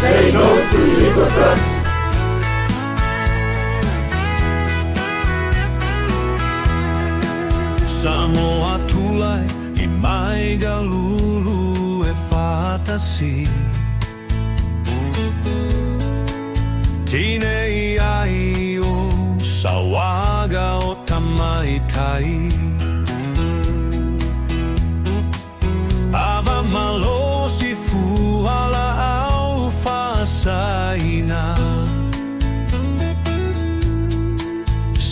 Say no to illegal drugs. Samoa tulai I maiga lulu e fatasi Tine ai o sawaga o tamaitai Ava malosi fuala au fasaina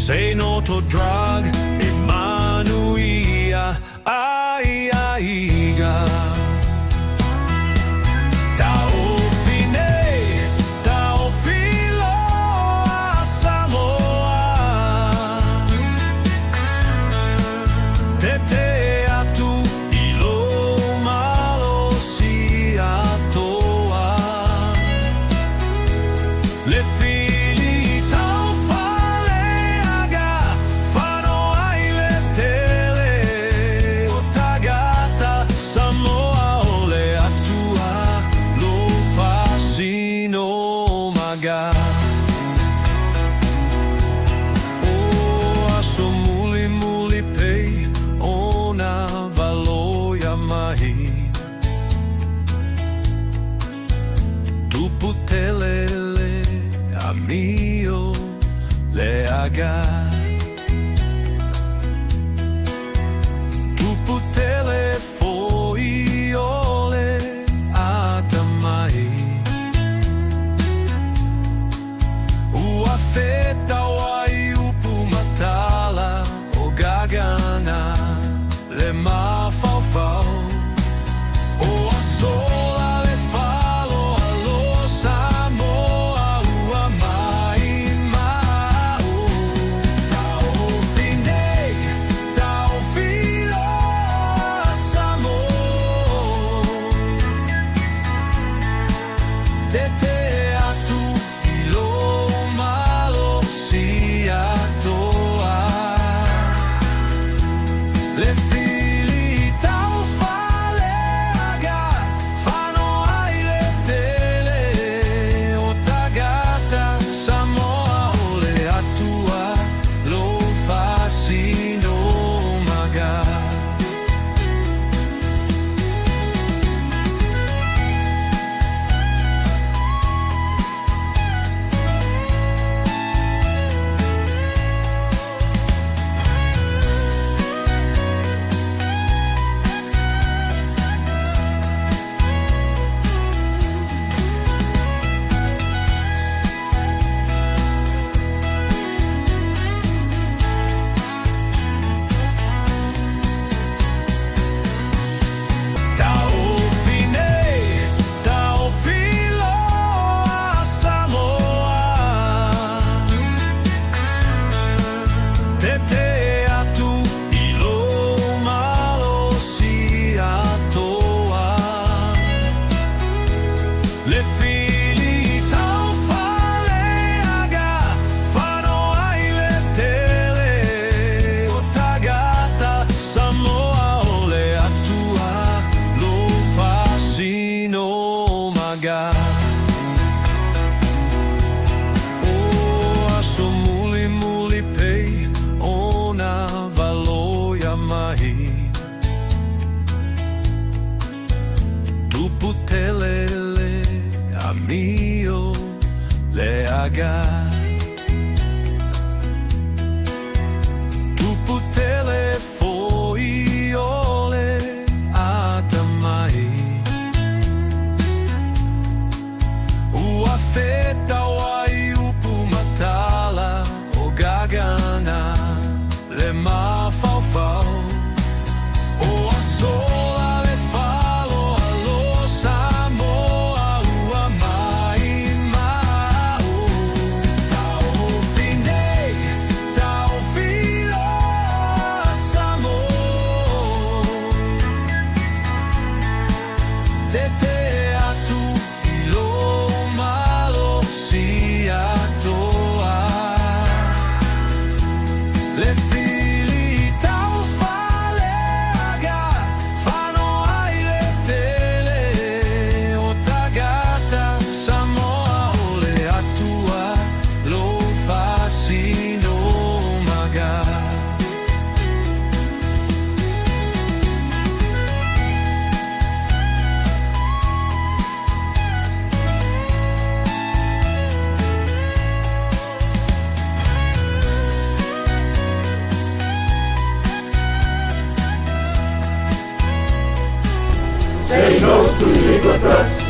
Say no to drug Emanuia ai aiga Tao filo a Samoa Tete atu ilo malo si atoa Le fili tau faleaga Fano ai le tele O tagata Samoa ole atua Lo fasino maga O aso muli muli pei Ona valoia mahi Tupu telele Amio le aga Tupu tele foi ole atamai Ua feta wai upu matala o gagana le mafaufau O asola le falo alo Samoa ua mai mau Tau finei, tau filo a Samoa Tete atu ilo malo si atoa Le fili tau faleaga Fano ai le tele O tagata Samoa ole atua Lo fasino maga Tau filo a Samoa Tete atu ilo malo si atoa Le fili tau faleaga Fano ai le tele O tagata Samoa ole atua Lo fasino maga O aso muli muli pei Ona valoia mahi Tupu telele Amio le aga Tupu tele foi ole atamai Ua feta wai upu matala O gagana le mafaufau O asola le falo alo Samoa ua mai mau Say no to ego trust.